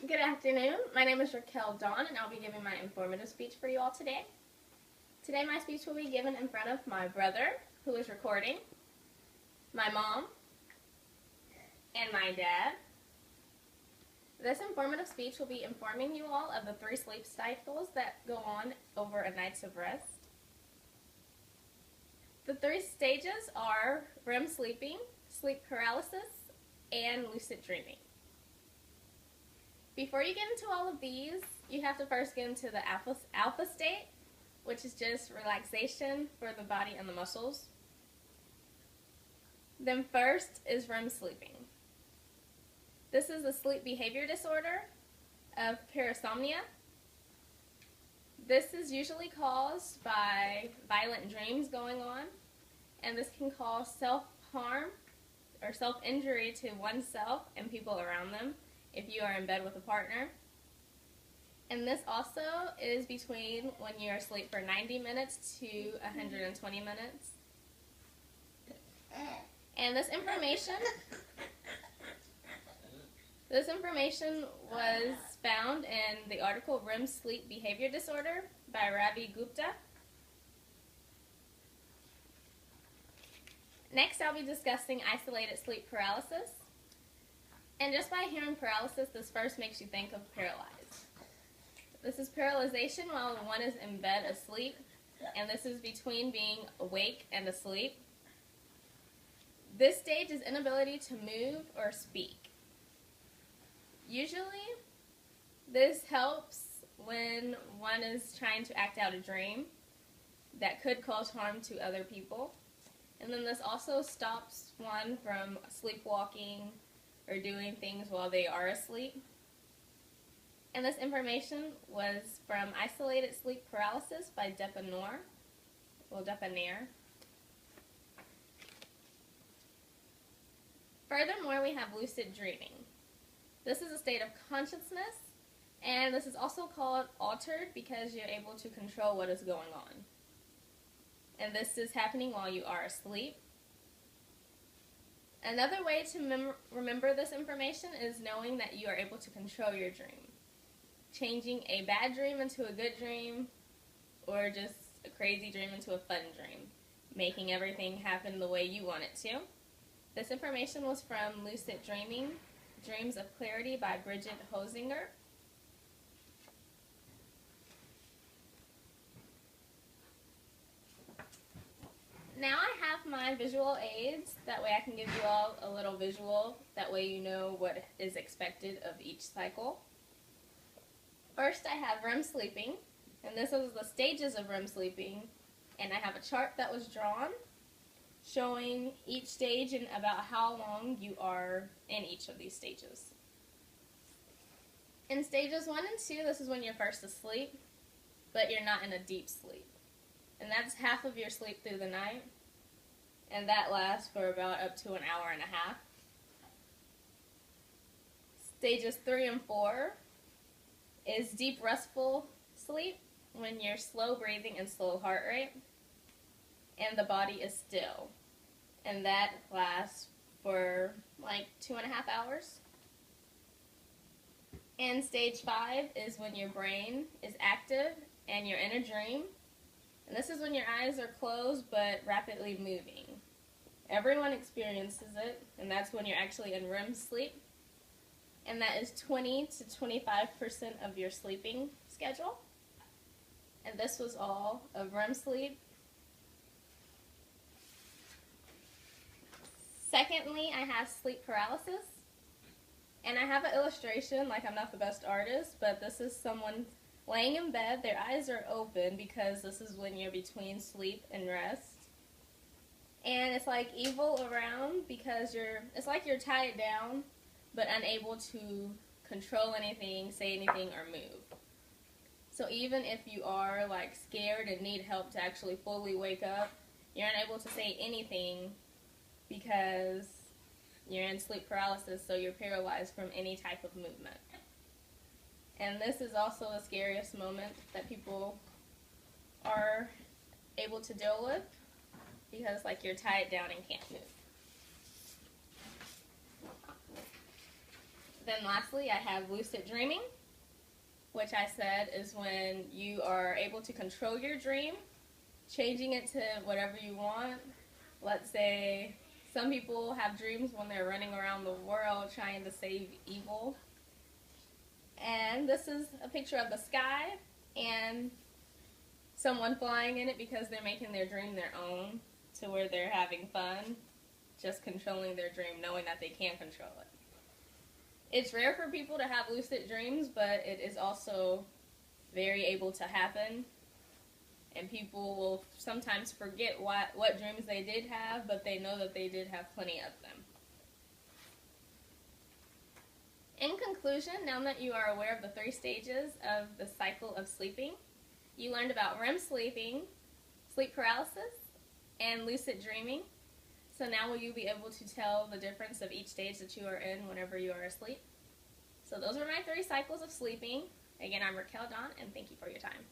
Good afternoon. My name is Raquel Dawn, and I'll be giving my informative speech for you all today. Today my speech will be given in front of my brother, who is recording, my mom, and my dad. This informative speech will be informing you all of the 3 sleep cycles that go on over a night of rest. The 3 stages are REM sleeping, sleep paralysis, and lucid dreaming. Before you get into all of these, you have to first get into the alpha state, which is just relaxation for the body and the muscles. Then first is REM sleeping. This is a sleep behavior disorder of parasomnia. This is usually caused by violent dreams going on, and this can cause self-harm or self-injury to oneself and people around them if you are in bed with a partner. And this also is between when you're asleep for 90 minutes to 120 minutes. And this information was found in the article REM Sleep Behavior Disorder by Ravi Gupta. Next, I'll be discussing isolated sleep paralysis. And just by hearing paralysis, this first makes you think of paralyzed. This is paralyzation while one is in bed asleep, and this is between being awake and asleep. This stage is inability to move or speak. Usually, this helps when one is trying to act out a dream that could cause harm to other people. And then this also stops one from sleepwalking or doing things while they are asleep. And this information was from Isolated Sleep Paralysis by Depanneur. Furthermore, we have lucid dreaming. This is a state of consciousness, and this is also called altered because you're able to control what is going on. And this is happening while you are asleep. Another way to remember this information is knowing that you are able to control your dream. Changing a bad dream into a good dream, or just a crazy dream into a fun dream. Making everything happen the way you want it to. This information was from Lucid Dreaming, Dreams of Clarity by Bridget Hosinger. Now I have my visual aids, that way I can give you all a little visual, that way you know what is expected of each cycle. First I have REM sleeping, and this is the stages of REM sleeping, and I have a chart that was drawn showing each stage and about how long you are in each of these stages. In stages 1 and 2, this is when you're first asleep, but you're not in a deep sleep. And that's half of your sleep through the night, and that lasts for about up to an hour and a half. Stages 3 and 4 is deep restful sleep, when you're slow breathing and slow heart rate, and the body is still. And that lasts for like 2.5 hours. And stage 5 is when your brain is active and you're in a dream. And this is when your eyes are closed but rapidly moving. Everyone experiences it, and that's when you're actually in REM sleep. And that is 20 to 25% of your sleeping schedule. And this was all of REM sleep. Secondly, I have sleep paralysis. And I have an illustration, like I'm not the best artist, but this is someone laying in bed, their eyes are open because this is when you're between sleep and rest. And it's like evil around because it's like you're tied down but unable to control anything, say anything, or move. So even if you are like scared and need help to actually fully wake up, you're unable to say anything because you're in sleep paralysis, so you're paralyzed from any type of movement. And this is also the scariest moment that people are able to deal with because like you're tied down and can't move. Then lastly, I have lucid dreaming, which I said is when you are able to control your dream, changing it to whatever you want. Let's say some people have dreams when they're running around the world trying to save evil. And this is a picture of the sky and someone flying in it because they're making their dream their own, to where they're having fun, just controlling their dream, knowing that they can control it. It's rare for people to have lucid dreams, but it is also very able to happen. And people will sometimes forget what dreams they did have, but they know that they did have plenty of them. In conclusion, now that you are aware of the 3 stages of the cycle of sleeping, you learned about REM sleeping, sleep paralysis, and lucid dreaming. So now will you be able to tell the difference of each stage that you are in whenever you are asleep? So those are my 3 cycles of sleeping. Again, I'm Raquel Dawn, and thank you for your time.